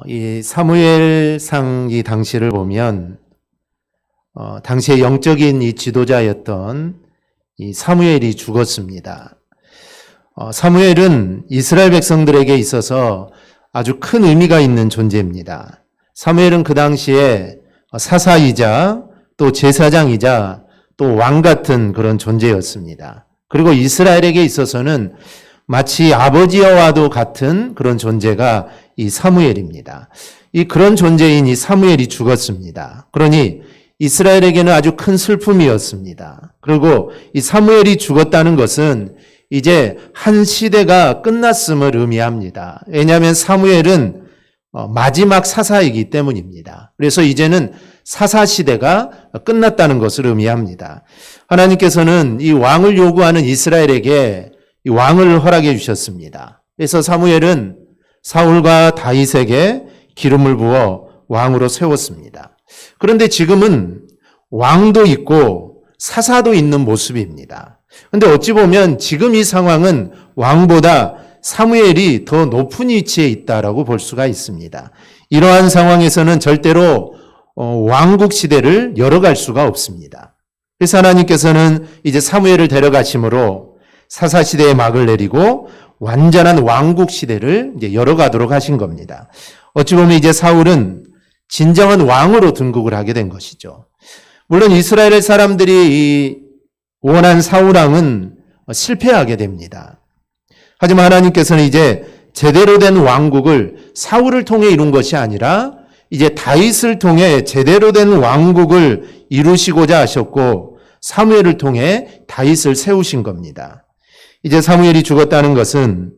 이 사무엘상 이 당시를 보면 당시의 영적인 이 지도자였던 이 사무엘이 죽었습니다. 사무엘은 이스라엘 백성들에게 있어서 아주 큰 의미가 있는 존재입니다. 사무엘은 그 당시에 사사이자 또 제사장이자 또 왕 같은 그런 존재였습니다. 그리고 이스라엘에게 있어서는 마치 아버지와도 같은 그런 존재가 이 사무엘입니다. 이 그런 존재인 이 사무엘이 죽었습니다. 그러니 이스라엘에게는 아주 큰 슬픔이었습니다. 그리고 이 사무엘이 죽었다는 것은 이제 한 시대가 끝났음을 의미합니다. 왜냐하면 사무엘은 마지막 사사이기 때문입니다. 그래서 이제는 사사 시대가 끝났다는 것을 의미합니다. 하나님께서는 이 왕을 요구하는 이스라엘에게 이 왕을 허락해 주셨습니다. 그래서 사무엘은 사울과 다윗에게 기름을 부어 왕으로 세웠습니다. 그런데 지금은 왕도 있고 사사도 있는 모습입니다. 그런데 어찌 보면 지금 이 상황은 왕보다 사무엘이 더 높은 위치에 있다라고 볼 수가 있습니다. 이러한 상황에서는 절대로 왕국 시대를 열어갈 수가 없습니다. 그래서 하나님께서는 이제 사무엘을 데려가심으로 사사시대의 막을 내리고 완전한 왕국 시대를 이제 열어가도록 하신 겁니다. 어찌 보면 이제 사울은 진정한 왕으로 등극을 하게 된 것이죠. 물론 이스라엘 사람들이 이 원한 사울왕은 실패하게 됩니다. 하지만 하나님께서는 이제 제대로 된 왕국을 사울을 통해 이룬 것이 아니라 이제 다윗을 통해 제대로 된 왕국을 이루시고자 하셨고 사무엘을 통해 다윗을 세우신 겁니다. 이제 사무엘이 죽었다는 것은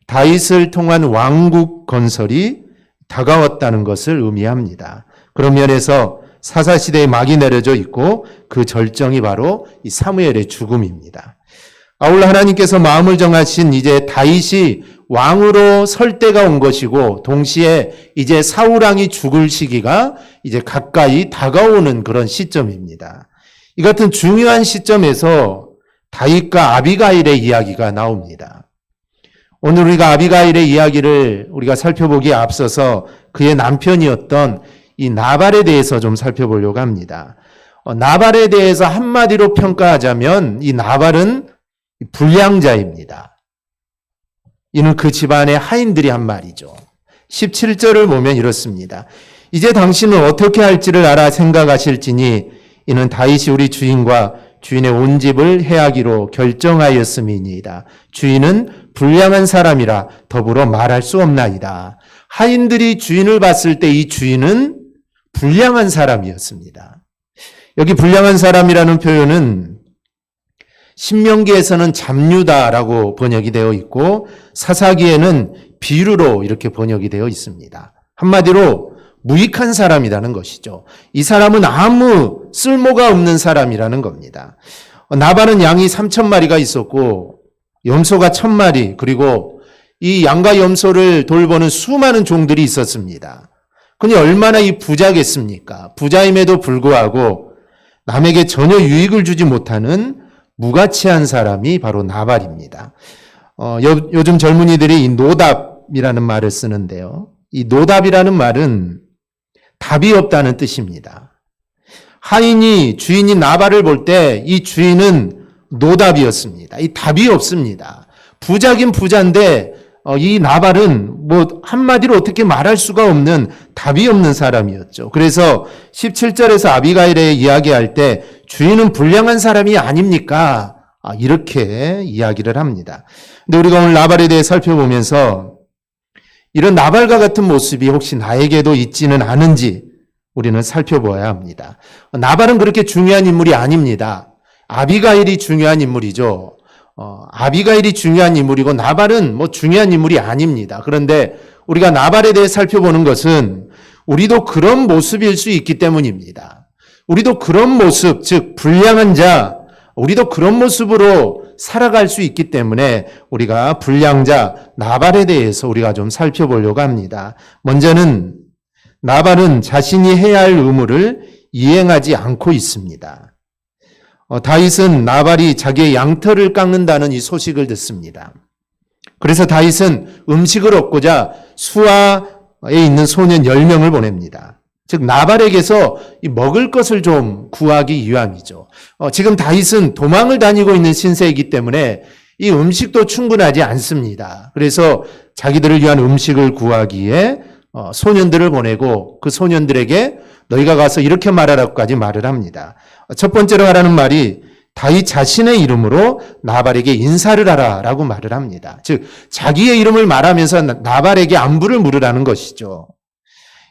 다윗을 통한 왕국 건설이 다가왔다는 것을 의미합니다. 그런 면에서 사사시대의 막이 내려져 있고 그 절정이 바로 이 사무엘의 죽음입니다. 아울러 하나님께서 마음을 정하신 이제 다윗이 왕으로 설 때가 온 것이고 동시에 이제 사울왕이 죽을 시기가 이제 가까이 다가오는 그런 시점입니다. 이 같은 중요한 시점에서 다윗과 아비가일의 이야기가 나옵니다. 오늘 우리가 아비가일의 이야기를 우리가 살펴보기에 앞서서 그의 남편이었던 이 나발에 대해서 좀 살펴보려고 합니다. 나발에 대해서 한마디로 평가하자면 이 나발은 불량자입니다. 이는 그 집안의 하인들이 한 말이죠. 17절을 보면 이렇습니다. 이제 당신은 어떻게 할지를 알아 생각하실지니 이는 다윗이 우리 주인과 주인의 온 집을 해하기로 결정하였음이니이다. 주인은 불량한 사람이라 더불어 말할 수 없나이다. 하인들이 주인을 봤을 때 이 주인은 불량한 사람이었습니다. 여기 불량한 사람이라는 표현은 신명기에서는 잡류다라고 번역이 되어 있고 사사기에는 비루로 이렇게 번역이 되어 있습니다. 한마디로 무익한 사람이라는 것이죠. 이 사람은 아무 쓸모가 없는 사람이라는 겁니다. 나발은 양이 3,000마리가 있었고 염소가 1,000마리 그리고 이 양과 염소를 돌보는 수많은 종들이 있었습니다. 그니 얼마나 이 부자겠습니까? 부자임에도 불구하고 남에게 전혀 유익을 주지 못하는 무가치한 사람이 바로 나발입니다. 요즘 젊은이들이 이 노답이라는 말을 쓰는데요. 이 노답이라는 말은 답이 없다는 뜻입니다. 하인이 주인인 나발을 볼 때 이 주인은 노답이었습니다. 이 답이 없습니다. 부자긴 부자인데 이 나발은 뭐 한마디로 어떻게 말할 수가 없는 답이 없는 사람이었죠. 그래서 17절에서 아비가일에 이야기할 때 주인은 불량한 사람이 아닙니까? 이렇게 이야기를 합니다. 근데 우리가 오늘 나발에 대해 살펴보면서 이런 나발과 같은 모습이 혹시 나에게도 있지는 않은지 우리는 살펴보아야 합니다. 나발은 그렇게 중요한 인물이 아닙니다. 아비가일이 중요한 인물이죠. 아비가일이 중요한 인물이고 나발은 뭐 중요한 인물이 아닙니다. 그런데 우리가 나발에 대해 살펴보는 것은 우리도 그런 모습일 수 있기 때문입니다. 우리도 그런 모습, 즉 불량한 자, 우리도 그런 모습으로 살아갈 수 있기 때문에 우리가 불량자 나발에 대해서 우리가 좀 살펴보려고 합니다. 먼저는 나발은 자신이 해야 할 의무를 이행하지 않고 있습니다. 다윗은 나발이 자기의 양털을 깎는다는 이 소식을 듣습니다. 그래서 다윗은 음식을 얻고자 수와 있는 소년 10명을 보냅니다. 즉 나발에게서 이 먹을 것을 좀 구하기 위함이죠. 지금 다윗은 도망을 다니고 있는 신세이기 때문에 이 음식도 충분하지 않습니다. 그래서 자기들을 위한 음식을 구하기에 소년들을 보내고 그 소년들에게 너희가 가서 이렇게 말하라고까지 말을 합니다. 첫 번째로 하라는 말이 다윗 자신의 이름으로 나발에게 인사를 하라라고 말을 합니다. 즉 자기의 이름을 말하면서 나발에게 안부를 물으라는 것이죠.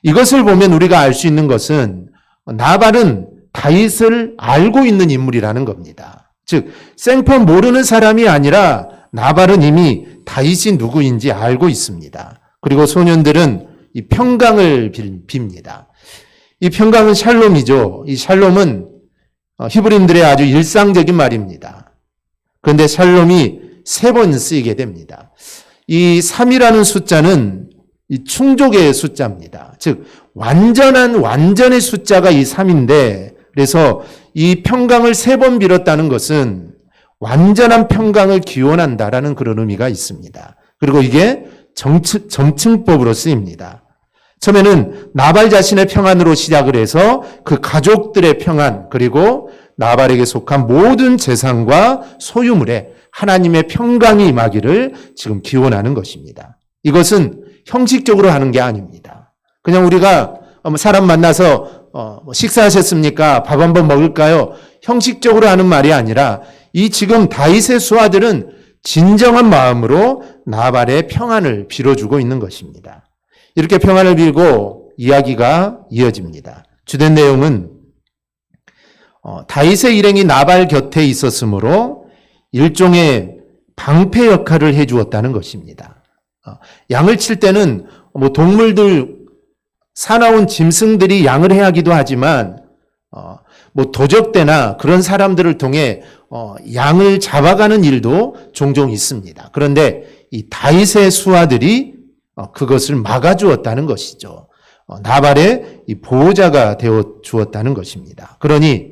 이것을 보면 우리가 알 수 있는 것은 나발은 다윗을 알고 있는 인물이라는 겁니다. 즉 생판 모르는 사람이 아니라 나발은 이미 다윗이 누구인지 알고 있습니다. 그리고 소년들은 이 평강을 빕니다. 이 평강은 샬롬이죠. 이 샬롬은 히브리인들의 아주 일상적인 말입니다. 그런데 샬롬이 3번 쓰이게 됩니다. 이 3이라는 숫자는 이 충족의 숫자입니다. 즉 완전의 숫자가 이 3인데 그래서 이 평강을 3번 빌었다는 것은 완전한 평강을 기원한다라는 그런 의미가 있습니다. 그리고 이게 점층법으로 쓰입니다. 처음에는 나발 자신의 평안으로 시작을 해서 그 가족들의 평안 그리고 나발에게 속한 모든 재산과 소유물에 하나님의 평강이 임하기를 지금 기원하는 것입니다. 이것은 형식적으로 하는 게 아닙니다. 그냥 우리가 사람 만나서 식사하셨습니까? 밥 한번 먹을까요? 형식적으로 하는 말이 아니라 이 지금 다윗의 수하들은 진정한 마음으로 나발의 평안을 빌어주고 있는 것입니다. 이렇게 평안을 빌고 이야기가 이어집니다. 주된 내용은 다윗의 일행이 나발 곁에 있었으므로 일종의 방패 역할을 해주었다는 것입니다. 양을 칠 때는 동물들 사나운 짐승들이 양을 해하기도 하지만 도적대나 그런 사람들을 통해 양을 잡아가는 일도 종종 있습니다. 그런데 이 다윗의 수하들이 그것을 막아주었다는 것이죠. 나발의 이 보호자가 되어 주었다는 것입니다. 그러니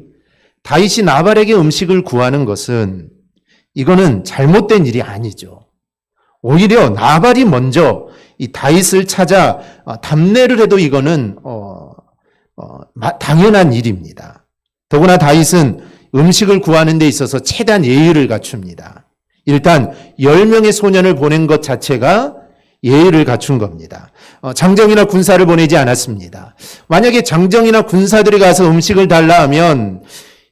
다윗이 나발에게 음식을 구하는 것은 이거는 잘못된 일이 아니죠. 오히려 나발이 먼저 이 다윗을 찾아 답례를 해도 이거는 당연한 일입니다. 더구나 다윗은 음식을 구하는 데 있어서 최대한 예의를 갖춥니다. 일단 10명의 소년을 보낸 것 자체가 예의를 갖춘 겁니다. 장정이나 군사를 보내지 않았습니다. 만약에 장정이나 군사들이 가서 음식을 달라 하면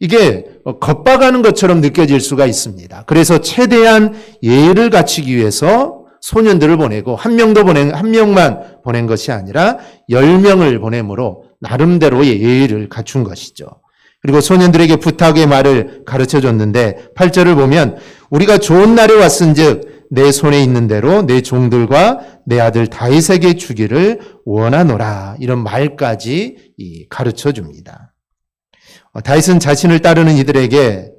이게 겁박하는 것처럼 느껴질 수가 있습니다. 그래서 최대한 예의를 갖추기 위해서 소년들을 보내고 한 명만 보낸 것이 아니라 10명을 보내므로 나름대로의 예의를 갖춘 것이죠. 그리고 소년들에게 부탁의 말을 가르쳐 줬는데 8절을 보면 우리가 좋은 날에 왔은즉 내 손에 있는 대로 내 종들과 내 아들 다윗에게 주기를 원하노라. 이런 말까지 가르쳐 줍니다. 다윗은 자신을 따르는 이들에게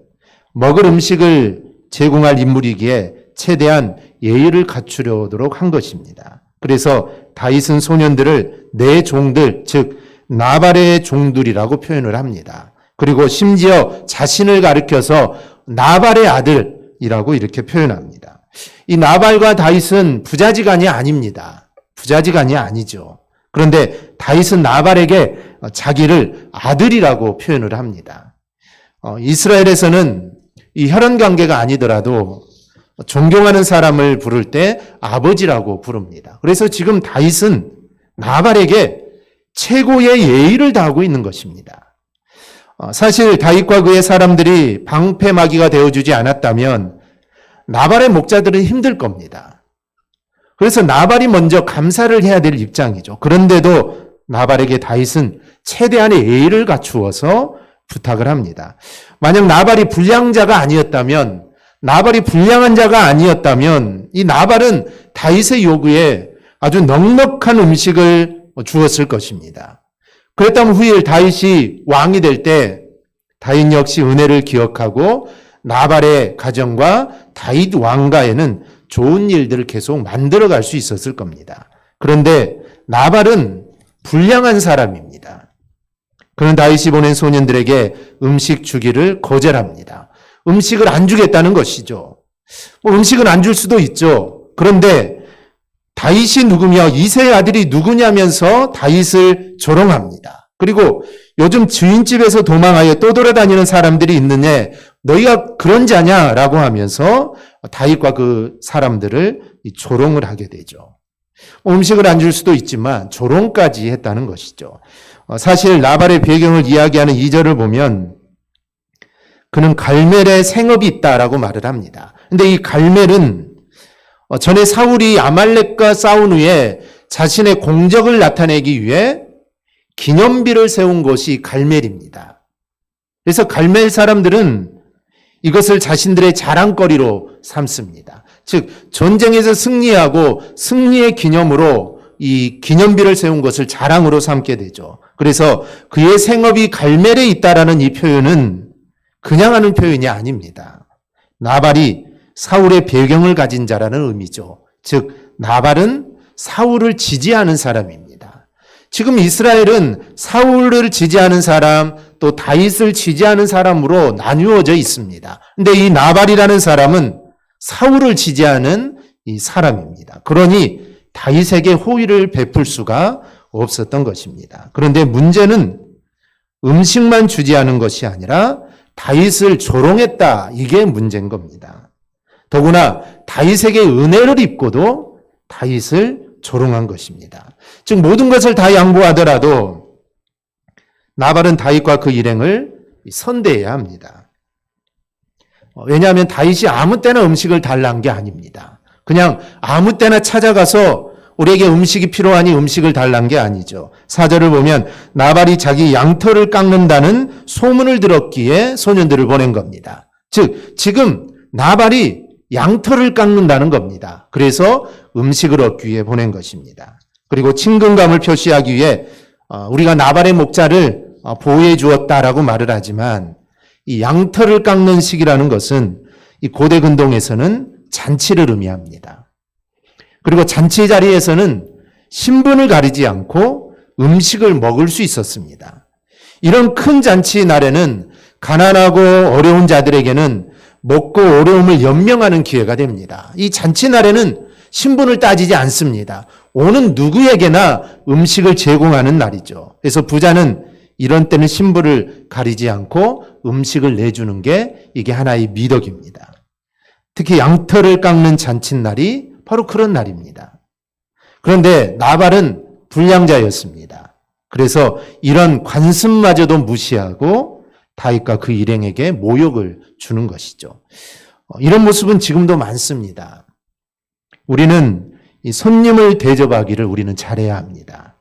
먹을 음식을 제공할 인물이기에 최대한 예의를 갖추려도록 한 것입니다. 그래서 다윗은 소년들을 내 종들, 즉 나발의 종들이라고 표현을 합니다. 그리고 심지어 자신을 가리켜서 나발의 아들이라고 이렇게 표현합니다. 이 나발과 다윗은 부자지간이 아닙니다. 부자지간이 아니죠. 그런데 다윗은 나발에게 자기를 아들이라고 표현을 합니다. 이스라엘에서는 이 혈연 관계가 아니더라도 존경하는 사람을 부를 때 아버지라고 부릅니다. 그래서 지금 다윗은 나발에게 최고의 예의를 다하고 있는 것입니다. 사실 다윗과 그의 사람들이 방패막이가 되어주지 않았다면 나발의 목자들은 힘들 겁니다. 그래서 나발이 먼저 감사를 해야 될 입장이죠. 그런데도 나발에게 다윗은 최대한의 예의를 갖추어서 부탁을 합니다. 만약 나발이 불량한 자가 아니었다면 이 나발은 다윗의 요구에 아주 넉넉한 음식을 주었을 것입니다. 그랬다면 후일 다윗이 왕이 될 때 다윗 역시 은혜를 기억하고 나발의 가정과 다윗 왕가에는 좋은 일들을 계속 만들어갈 수 있었을 겁니다. 그런데 나발은 불량한 사람입니다. 그는 다윗이 보낸 소년들에게 음식 주기를 거절합니다. 음식을 안 주겠다는 것이죠. 음식은 안 줄 수도 있죠. 그런데 다윗이 누구며 이새의 아들이 누구냐면서 다윗을 조롱합니다. 그리고 요즘 주인집에서 도망하여 떠돌아다니는 사람들이 있느냐, 너희가 그런 자냐라고 하면서 다윗과 그 사람들을 조롱을 하게 되죠. 음식을 안 줄 수도 있지만 조롱까지 했다는 것이죠. 사실 나발의 배경을 이야기하는 2절을 보면 그는 갈멜의 생업이 있다라고 말을 합니다. 근데 이 갈멜은 전에 사울이 아말렉과 싸운 후에 자신의 공적을 나타내기 위해 기념비를 세운 곳이 갈멜입니다. 그래서 갈멜 사람들은 이것을 자신들의 자랑거리로 삼습니다. 즉 전쟁에서 승리하고 승리의 기념으로 이 기념비를 세운 것을 자랑으로 삼게 되죠. 그래서 그의 생업이 갈멜에 있다라는 이 표현은 그냥 하는 표현이 아닙니다. 나발이 사울의 배경을 가진 자라는 의미죠. 즉 나발은 사울을 지지하는 사람입니다. 지금 이스라엘은 사울을 지지하는 사람, 또 다윗을 지지하는 사람으로 나뉘어져 있습니다. 근데 이 나발이라는 사람은 사울을 지지하는 이 사람입니다. 그러니 다윗에게 호의를 베풀 수가 없었던 것입니다. 그런데 문제는 음식만 주지 않은 것이 아니라 다윗을 조롱했다. 이게 문제인 겁니다. 더구나 다윗에게 은혜를 입고도 다윗을 조롱한 것입니다. 즉 모든 것을 다 양보하더라도 나발은 다윗과 그 일행을 선대해야 합니다. 왜냐하면 다윗이 아무 때나 음식을 달라는 게 아닙니다. 그냥 아무 때나 찾아가서 우리에게 음식이 필요하니 음식을 달라는 게 아니죠. 4절을 보면 나발이 자기 양털을 깎는다는 소문을 들었기에 소년들을 보낸 겁니다. 즉 지금 나발이 양털을 깎는다는 겁니다. 그래서 음식을 얻기 위해 보낸 것입니다. 그리고 친근감을 표시하기 위해 우리가 나발의 목자를 보호해 주었다라고 말을 하지만 이 양털을 깎는 시기라는 것은 이 고대 근동에서는 잔치를 의미합니다. 그리고 잔치 자리에서는 신분을 가리지 않고 음식을 먹을 수 있었습니다. 이런 큰 잔치 날에는 가난하고 어려운 자들에게는 먹고 어려움을 연명하는 기회가 됩니다. 이 잔치 날에는 신분을 따지지 않습니다. 오는 누구에게나 음식을 제공하는 날이죠. 그래서 부자는 이런 때는 신분을 가리지 않고 음식을 내주는 게 이게 하나의 미덕입니다. 특히 양털을 깎는 잔칫날이 바로 그런 날입니다. 그런데 나발은 불량자였습니다. 그래서 이런 관습마저도 무시하고 다윗과 그 일행에게 모욕을 주는 것이죠. 이런 모습은 지금도 많습니다. 우리는 이 손님을 대접하기를 우리는 잘해야 합니다.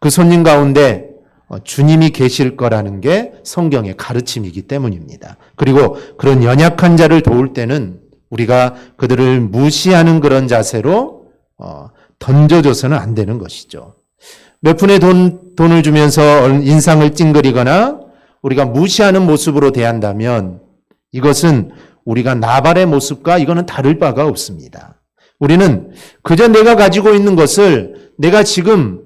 그 손님 가운데 주님이 계실 거라는 게 성경의 가르침이기 때문입니다. 그리고 그런 연약한 자를 도울 때는 우리가 그들을 무시하는 그런 자세로 던져줘서는 안 되는 것이죠. 몇 푼의 돈을 주면서 인상을 찡그리거나 우리가 무시하는 모습으로 대한다면 이것은 우리가 나발의 모습과 이거는 다를 바가 없습니다. 우리는 그저 내가 가지고 있는 것을 내가 지금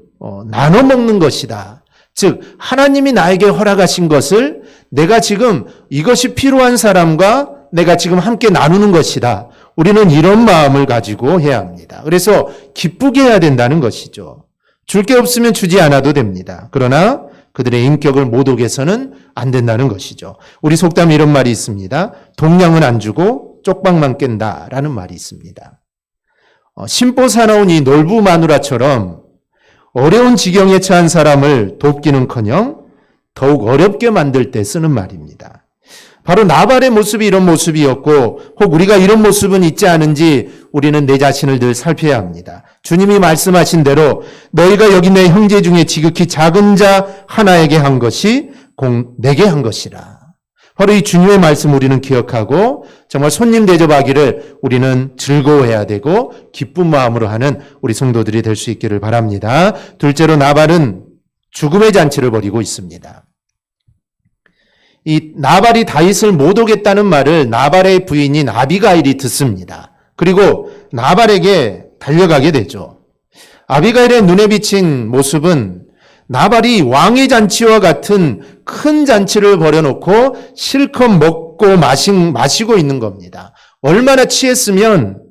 나눠 먹는 것이다. 즉 하나님이 나에게 허락하신 것을 내가 지금 이것이 필요한 사람과 내가 지금 함께 나누는 것이다. 우리는 이런 마음을 가지고 해야 합니다. 그래서 기쁘게 해야 된다는 것이죠. 줄 게 없으면 주지 않아도 됩니다. 그러나 그들의 인격을 못 오게서는 안 된다는 것이죠. 우리 속담에 이런 말이 있습니다. 동량은 안 주고 쪽방만 깬다라는 말이 있습니다. 심보 사나운 이 놀부 마누라처럼 어려운 지경에 처한 사람을 돕기는커녕 더욱 어렵게 만들 때 쓰는 말입니다. 바로 나발의 모습이 이런 모습이었고 혹 우리가 이런 모습은 있지 않은지 우리는 내 자신을 늘 살펴야 합니다. 주님이 말씀하신 대로 너희가 여기 내 형제 중에 지극히 작은 자 하나에게 한 것이 내게 한 것이라. 바로 이 주님의 말씀 우리는 기억하고 정말 손님 대접하기를 우리는 즐거워해야 되고 기쁜 마음으로 하는 우리 성도들이 될 수 있기를 바랍니다. 둘째로 나발은 죽음의 잔치를 벌이고 있습니다. 이 나발이 다윗을 못 오겠다는 말을 나발의 부인인 아비가일이 듣습니다. 그리고 나발에게 달려가게 되죠. 아비가일의 눈에 비친 모습은 나발이 왕의 잔치와 같은 큰 잔치를 벌여놓고 실컷 먹고 마시고 있는 겁니다. 얼마나 취했으면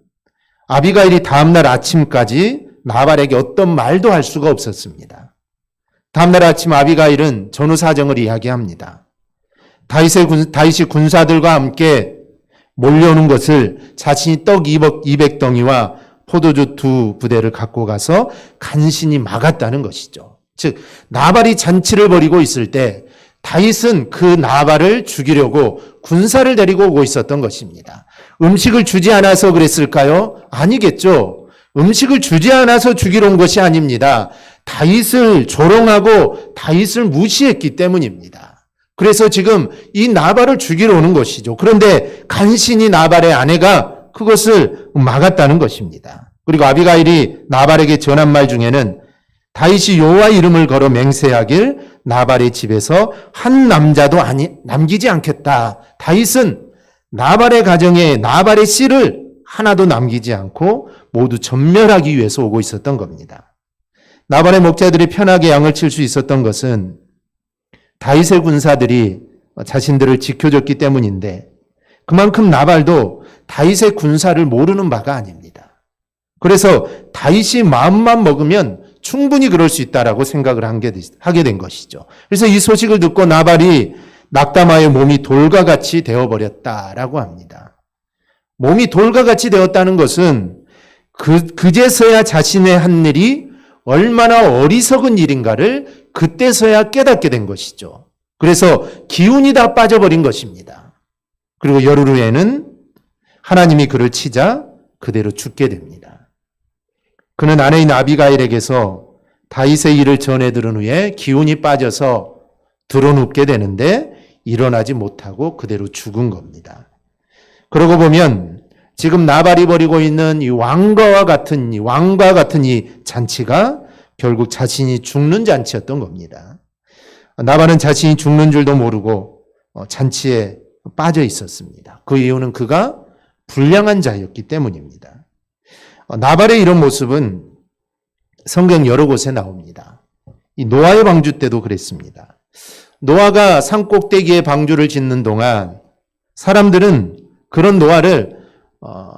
아비가일이 다음날 아침까지 나발에게 어떤 말도 할 수가 없었습니다. 다음날 아침 아비가일은 전후 사정을 이야기합니다. 다윗이 군사들과 함께 몰려오는 것을 자신이 떡 200덩이와 포도주 2부대를 갖고 가서 간신히 막았다는 것이죠. 즉 나발이 잔치를 벌이고 있을 때 다윗은 그 나발을 죽이려고 군사를 데리고 오고 있었던 것입니다. 음식을 주지 않아서 그랬을까요? 아니겠죠. 음식을 주지 않아서 죽이러 온 것이 아닙니다. 다윗을 조롱하고 다윗을 무시했기 때문입니다. 그래서 지금 이 나발을 죽이러 오는 것이죠. 그런데 간신히 나발의 아내가 그것을 막았다는 것입니다. 그리고 아비가일이 나발에게 전한 말 중에는 다윗이 여호와 이름을 걸어 맹세하길 나발의 집에서 한 남자도 남기지 않겠다. 다윗은 나발의 가정에 나발의 씨를 하나도 남기지 않고 모두 전멸하기 위해서 오고 있었던 겁니다. 나발의 목자들이 편하게 양을 칠 수 있었던 것은 다윗의 군사들이 자신들을 지켜줬기 때문인데 그만큼 나발도 다윗의 군사를 모르는 바가 아닙니다. 그래서 다윗이 마음만 먹으면 충분히 그럴 수 있다라고 생각을 하게 된 것이죠. 그래서 이 소식을 듣고 나발이 낙담하여 몸이 돌과 같이 되어버렸다라고 합니다. 몸이 돌과 같이 되었다는 것은 그제서야 자신의 한 일이 얼마나 어리석은 일인가를 그때서야 깨닫게 된 것이죠. 그래서 기운이 다 빠져버린 것입니다. 그리고 열흘 후에는 하나님이 그를 치자 그대로 죽게 됩니다. 그는 아내인 아비가일에게서 다윗의 일을 전해 들은 후에 기운이 빠져서 드러눕게 되는데 일어나지 못하고 그대로 죽은 겁니다. 그러고 보면 지금 나발이 벌이고 있는 이 왕과 같은 이 잔치가 결국 자신이 죽는 잔치였던 겁니다. 나발은 자신이 죽는 줄도 모르고 잔치에 빠져 있었습니다. 그 이유는 그가 불량한 자였기 때문입니다. 나발의 이런 모습은 성경 여러 곳에 나옵니다. 이 노아의 방주 때도 그랬습니다. 노아가 산 꼭대기에 방주를 짓는 동안 사람들은 그런 노아를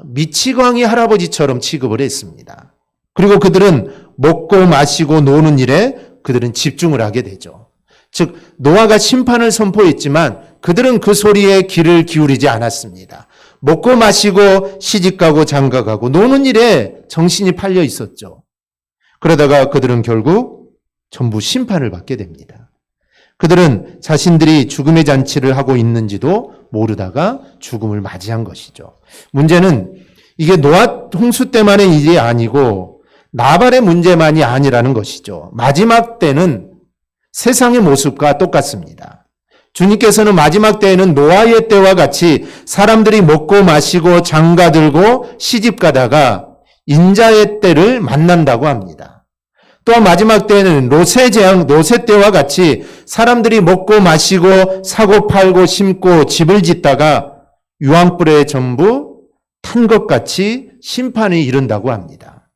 미치광이 할아버지처럼 취급을 했습니다. 그리고 그들은 먹고 마시고 노는 일에 그들은 집중을 하게 되죠. 즉 노아가 심판을 선포했지만 그들은 그 소리에 귀를 기울이지 않았습니다. 먹고 마시고 시집가고 장가가고 노는 일에 정신이 팔려 있었죠. 그러다가 그들은 결국 전부 심판을 받게 됩니다. 그들은 자신들이 죽음의 잔치를 하고 있는지도 모르다가 죽음을 맞이한 것이죠. 문제는 이게 노아 홍수 때만의 일이 아니고 나발의 문제만이 아니라는 것이죠. 마지막 때는 세상의 모습과 똑같습니다. 주님께서는 마지막 때에는 노아의 때와 같이 사람들이 먹고 마시고 장가들고 시집가다가 인자의 때를 만난다고 합니다. 또한 마지막 때에는 롯의 때와 같이 사람들이 먹고 마시고 사고 팔고 심고 집을 짓다가 유황불에 전부 탄 것 같이 심판이 이른다고 합니다.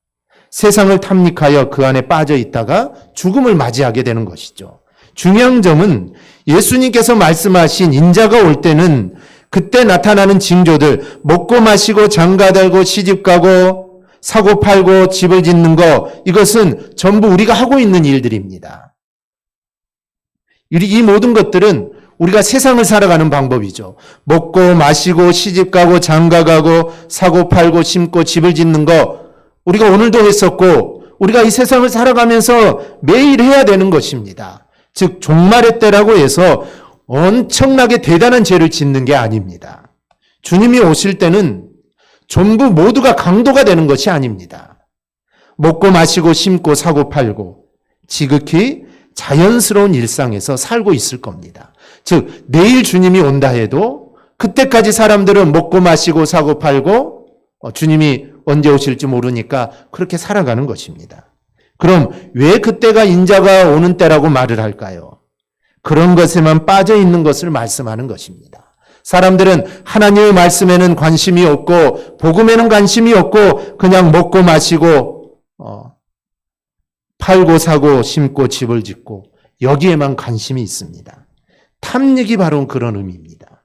세상을 탐닉하여 그 안에 빠져 있다가 죽음을 맞이하게 되는 것이죠. 중요한 점은 예수님께서 말씀하신 인자가 올 때는 그때 나타나는 징조들, 먹고 마시고 장가들고 시집가고 사고 팔고 집을 짓는 거, 이것은 전부 우리가 하고 있는 일들입니다. 이 모든 것들은 우리가 세상을 살아가는 방법이죠. 먹고 마시고 시집가고 장가가고 사고 팔고 심고 집을 짓는 거 우리가 오늘도 했었고 우리가 이 세상을 살아가면서 매일 해야 되는 것입니다. 즉 종말의 때라고 해서 엄청나게 대단한 죄를 짓는 게 아닙니다. 주님이 오실 때는 전부 모두가 강도가 되는 것이 아닙니다. 먹고 마시고 심고 사고 팔고 지극히 자연스러운 일상에서 살고 있을 겁니다. 즉 내일 주님이 온다 해도 그때까지 사람들은 먹고 마시고 사고 팔고 주님이 언제 오실지 모르니까 그렇게 살아가는 것입니다. 그럼 왜 그때가 인자가 오는 때라고 말을 할까요? 그런 것에만 빠져 있는 것을 말씀하는 것입니다. 사람들은 하나님의 말씀에는 관심이 없고 복음에는 관심이 없고 그냥 먹고 마시고 팔고 사고 심고 집을 짓고 여기에만 관심이 있습니다. 탐닉이 바로 그런 의미입니다.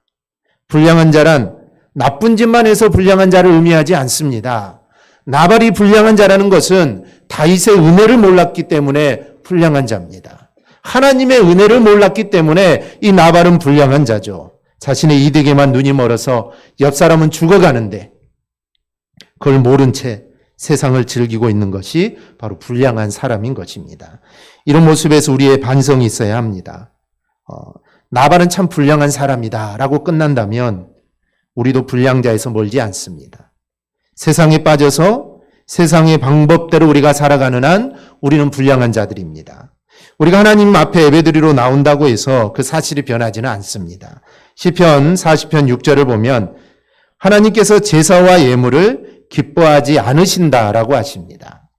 불량한 자란 나쁜 짓만 해서 불량한 자를 의미하지 않습니다. 나발이 불량한 자라는 것은 다윗의 은혜를 몰랐기 때문에 불량한 자입니다. 하나님의 은혜를 몰랐기 때문에 이 나발은 불량한 자죠. 자신의 이득에만 눈이 멀어서 옆 사람은 죽어가는데 그걸 모른 채 세상을 즐기고 있는 것이 바로 불량한 사람인 것입니다. 이런 모습에서 우리의 반성이 있어야 합니다. 나발은 참 불량한 사람이다 라고 끝난다면 우리도 불량자에서 멀지 않습니다. 세상에 빠져서 세상의 방법대로 우리가 살아가는 한 우리는 불량한 자들입니다. 우리가 하나님 앞에 예배드리러 나온다고 해서 그 사실이 변하지는 않습니다. 시편 40편 6절을 보면 하나님께서 제사와 예물을 기뻐하지 않으신다라고 하십니다.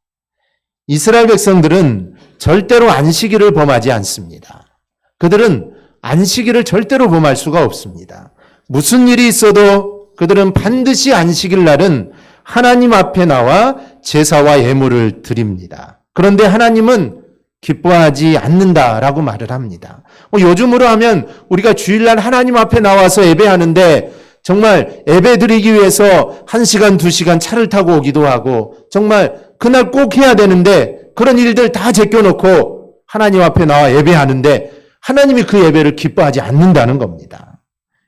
이스라엘 백성들은 절대로 안식일을 범하지 않습니다. 그들은 안식일을 절대로 범할 수가 없습니다. 무슨 일이 있어도 그들은 반드시 안식일 날은 하나님 앞에 나와 제사와 예물을 드립니다. 그런데 하나님은 기뻐하지 않는다라고 말을 합니다. 요즘으로 하면 우리가 주일날 하나님 앞에 나와서 예배하는데 정말 예배 드리기 위해서 1시간, 2시간 차를 타고 오기도 하고 정말 그날 꼭 해야 되는데 그런 일들 다 제껴놓고 하나님 앞에 나와 예배하는데 하나님이 그 예배를 기뻐하지 않는다는 겁니다.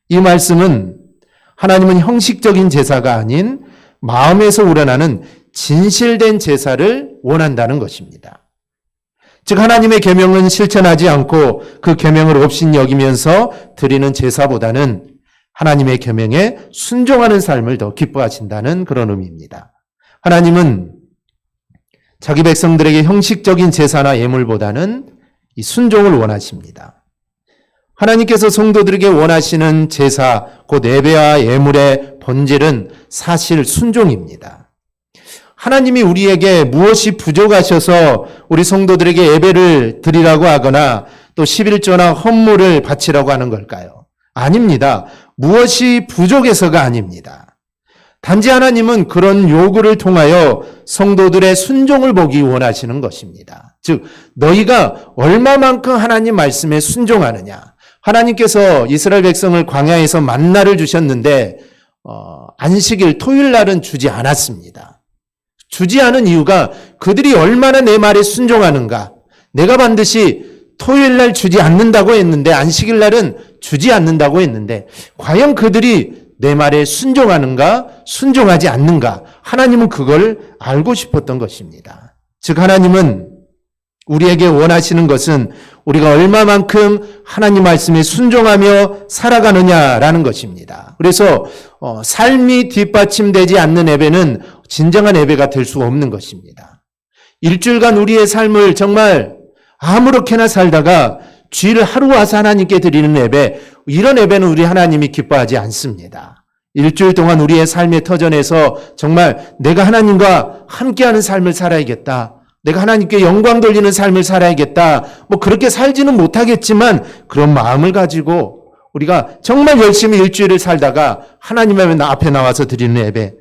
이 말씀은 하나님은 형식적인 제사가 아닌 마음에서 우러나는 진실된 제사를 원한다는 것입니다. 즉 하나님의 계명은 실천하지 않고 그 계명을 없인 여기면서 드리는 제사보다는 하나님의 계명에 순종하는 삶을 더 기뻐하신다는 그런 의미입니다. 하나님은 자기 백성들에게 형식적인 제사나 예물보다는 이 순종을 원하십니다. 하나님께서 성도들에게 원하시는 제사, 곧 예배와 예물의 본질은 사실 순종입니다. 하나님이 우리에게 무엇이 부족하셔서 우리 성도들에게 예배를 드리라고 하거나 또 11조나 헌물을 바치라고 하는 걸까요? 아닙니다. 무엇이 부족해서가 아닙니다. 단지 하나님은 그런 요구를 통하여 성도들의 순종을 보기 원하시는 것입니다. 즉 너희가 얼마만큼 하나님 말씀에 순종하느냐. 하나님께서 이스라엘 백성을 광야에서 만나를 주셨는데 안식일 토요일 날은 주지 않았습니다. 주지 않은 이유가 그들이 얼마나 내 말에 순종하는가. 내가 반드시 토요일 날 주지 않는다고 했는데 안식일 날은 주지 않는다고 했는데 과연 그들이 내 말에 순종하는가 순종하지 않는가. 하나님은 그걸 알고 싶었던 것입니다. 즉 하나님은 우리에게 원하시는 것은 우리가 얼마만큼 하나님 말씀에 순종하며 살아가느냐라는 것입니다. 그래서 삶이 뒷받침되지 않는 예배는 진정한 예배가 될 수 없는 것입니다. 일주일간 우리의 삶을 정말 아무렇게나 살다가 주일 하루 와서 하나님께 드리는 예배, 이런 예배는 우리 하나님이 기뻐하지 않습니다. 일주일 동안 우리의 삶의 터전에서 정말 내가 하나님과 함께하는 삶을 살아야겠다. 내가 하나님께 영광 돌리는 삶을 살아야겠다. 그렇게 살지는 못하겠지만 그런 마음을 가지고 우리가 정말 열심히 일주일을 살다가 하나님의 앞에 나와서 드리는 예배,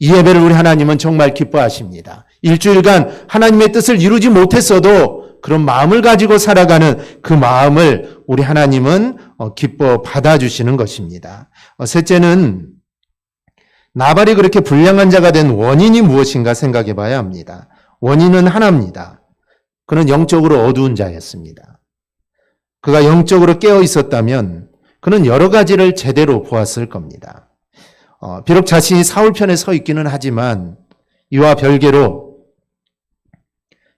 이 예배를 우리 하나님은 정말 기뻐하십니다. 일주일간 하나님의 뜻을 이루지 못했어도 그런 마음을 가지고 살아가는 그 마음을 우리 하나님은 기뻐 받아주시는 것입니다. 셋째는 나발이 그렇게 불량한 자가 된 원인이 무엇인가 생각해 봐야 합니다. 원인은 하나입니다. 그는 영적으로 어두운 자였습니다. 그가 영적으로 깨어 있었다면 그는 여러 가지를 제대로 보았을 겁니다. 비록 자신이 사울 편에 서 있기는 하지만 이와 별개로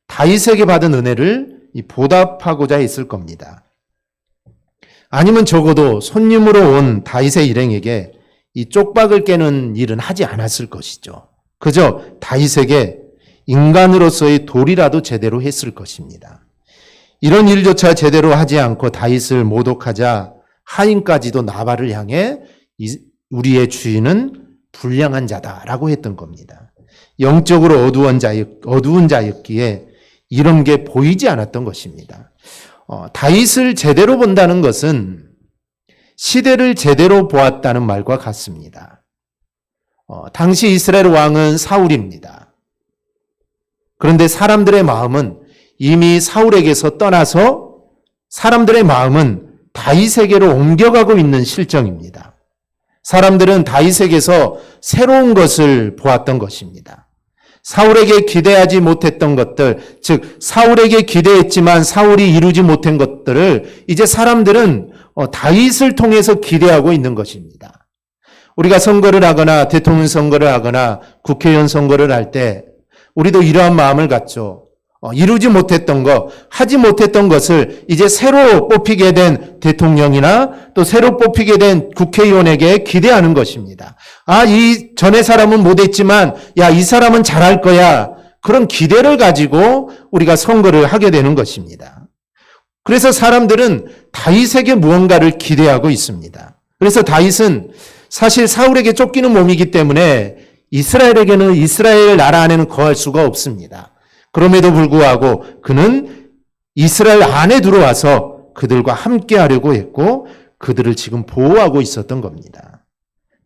다윗에게 받은 은혜를 보답하고자 했을 겁니다. 아니면 적어도 손님으로 온 다윗의 일행에게 이 쪽박을 깨는 일은 하지 않았을 것이죠. 그저 다윗에게 인간으로서의 도리라도 제대로 했을 것입니다. 이런 일조차 제대로 하지 않고 다윗을 모독하자 하인까지도 나발을 향해 우리의 주인은 불량한 자다라고 했던 겁니다. 영적으로 어두운 자였기에 이런 게 보이지 않았던 것입니다. 다윗을 제대로 본다는 것은 시대를 제대로 보았다는 말과 같습니다. 당시 이스라엘 왕은 사울입니다. 그런데 사람들의 마음은 이미 사울에게서 떠나서 사람들의 마음은 다윗에게로 옮겨가고 있는 실정입니다. 사람들은 다윗에게서 새로운 것을 보았던 것입니다. 사울에게 기대하지 못했던 것들, 즉 사울에게 기대했지만 사울이 이루지 못한 것들을 이제 사람들은 다윗을 통해서 기대하고 있는 것입니다. 우리가 선거를 하거나 대통령 선거를 하거나 국회의원 선거를 할 때 우리도 이러한 마음을 갖죠. 이루지 못했던 것, 하지 못했던 것을 이제 새로 뽑히게 된 대통령이나 또 새로 뽑히게 된 국회의원에게 기대하는 것입니다. 이 전에 사람은 못했지만 이 사람은 잘할 거야. 그런 기대를 가지고 우리가 선거를 하게 되는 것입니다. 그래서 사람들은 다윗에게 무언가를 기대하고 있습니다. 그래서 다윗은 사실 사울에게 쫓기는 몸이기 때문에 이스라엘에게는 이스라엘 나라 안에는 거할 수가 없습니다. 그럼에도 불구하고 그는 이스라엘 안에 들어와서 그들과 함께 하려고 했고 그들을 지금 보호하고 있었던 겁니다.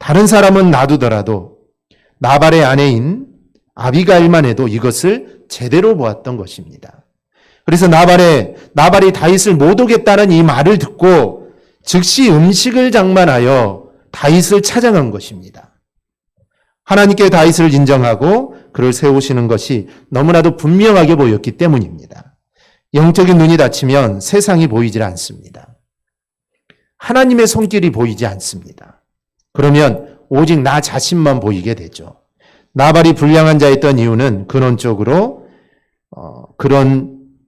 다른 사람은 놔두더라도 나발의 아내인 아비가일만 해도 이것을 제대로 보았던 것입니다. 그래서 나발이 다윗을 못 오겠다는 이 말을 듣고 즉시 음식을 장만하여 다윗을 찾아간 것입니다. 하나님께 다윗을 인정하고 그를 세우시는 것이 너무나도 분명하게 보였기 때문입니다. 영적인 눈이 닫히면 세상이 보이질 않습니다. 하나님의 손길이 보이지 않습니다. 그러면 오직 나 자신만 보이게 되죠. 나발이 불량한 자였던 이유는 근원적으로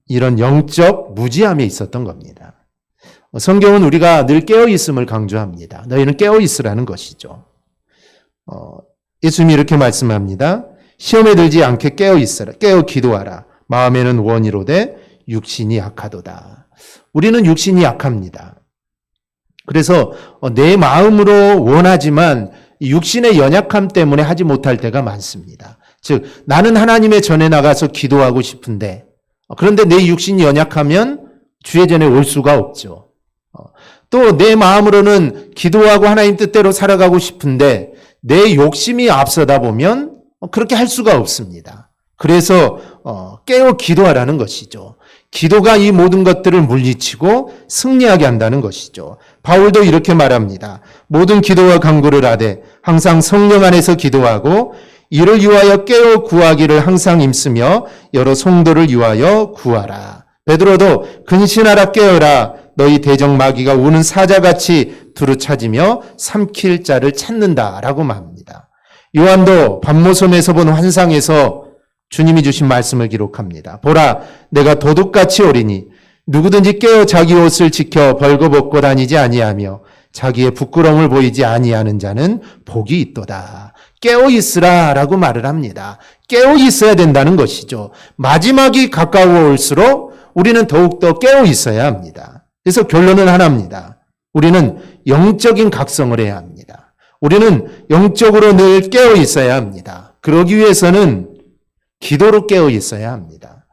이런 영적 무지함에 있었던 겁니다. 성경은 우리가 늘 깨어있음을 강조합니다. 너희는 깨어있으라는 것이죠. 예수님이 이렇게 말씀합니다. 시험에 들지 않게 깨어있으라. 깨어 기도하라. 마음에는 원이로되 육신이 약하도다. 우리는 육신이 약합니다. 그래서 내 마음으로 원하지만 육신의 연약함 때문에 하지 못할 때가 많습니다. 즉 나는 하나님의 전에 나가서 기도하고 싶은데 그런데 내 육신이 연약하면 주의 전에 올 수가 없죠. 또 내 마음으로는 기도하고 하나님 뜻대로 살아가고 싶은데 내 욕심이 앞서다 보면 그렇게 할 수가 없습니다. 그래서 깨어 기도하라는 것이죠. 기도가 이 모든 것들을 물리치고 승리하게 한다는 것이죠. 바울도 이렇게 말합니다. 모든 기도와 간구를 하되 항상 성령 안에서 기도하고 이를 위하여 깨어 구하기를 항상 힘쓰며 여러 성도를 위하여 구하라. 베드로도 근신하라 깨어라. 너희 대적 마귀가 우는 사자같이 두루 찾으며 삼킬 자를 찾는다라고 말합니다. 요한도 밤모섬에서 본 환상에서 주님이 주신 말씀을 기록합니다. 보라, 내가 도둑같이 오리니 누구든지 깨어 자기 옷을 지켜 벌거벗고 다니지 아니하며 자기의 부끄러움을 보이지 아니하는 자는 복이 있도다. 깨어 있으라라고 말을 합니다. 깨어 있어야 된다는 것이죠. 마지막이 가까워 올수록 우리는 더욱더 깨어 있어야 합니다. 그래서 결론은 하나입니다. 우리는 영적인 각성을 해야 합니다. 우리는 영적으로 늘 깨어 있어야 합니다. 그러기 위해서는 기도로 깨어 있어야 합니다.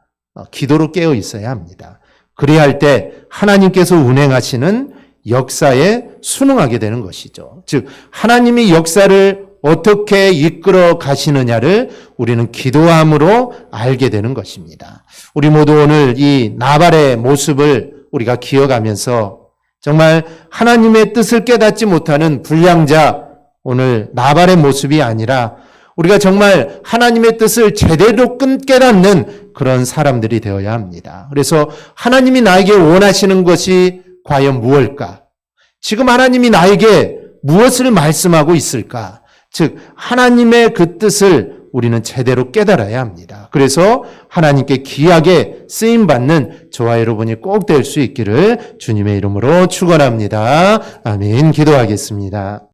기도로 깨어 있어야 합니다. 그래야 할 때 하나님께서 운행하시는 역사에 순응하게 되는 것이죠. 즉 하나님이 역사를 어떻게 이끌어 가시느냐를 우리는 기도함으로 알게 되는 것입니다. 우리 모두 오늘 이 나발의 모습을 우리가 기억하면서 정말 하나님의 뜻을 깨닫지 못하는 불량자, 오늘 나발의 모습이 아니라 우리가 정말 하나님의 뜻을 제대로 깨닫는 그런 사람들이 되어야 합니다. 그래서 하나님이 나에게 원하시는 것이 과연 무엇일까? 지금 하나님이 나에게 무엇을 말씀하고 있을까? 즉 하나님의 그 뜻을 우리는 제대로 깨달아야 합니다. 그래서 하나님께 귀하게 쓰임받는 저와 여러분이 꼭 될 수 있기를 주님의 이름으로 축원합니다. 아멘. 기도하겠습니다.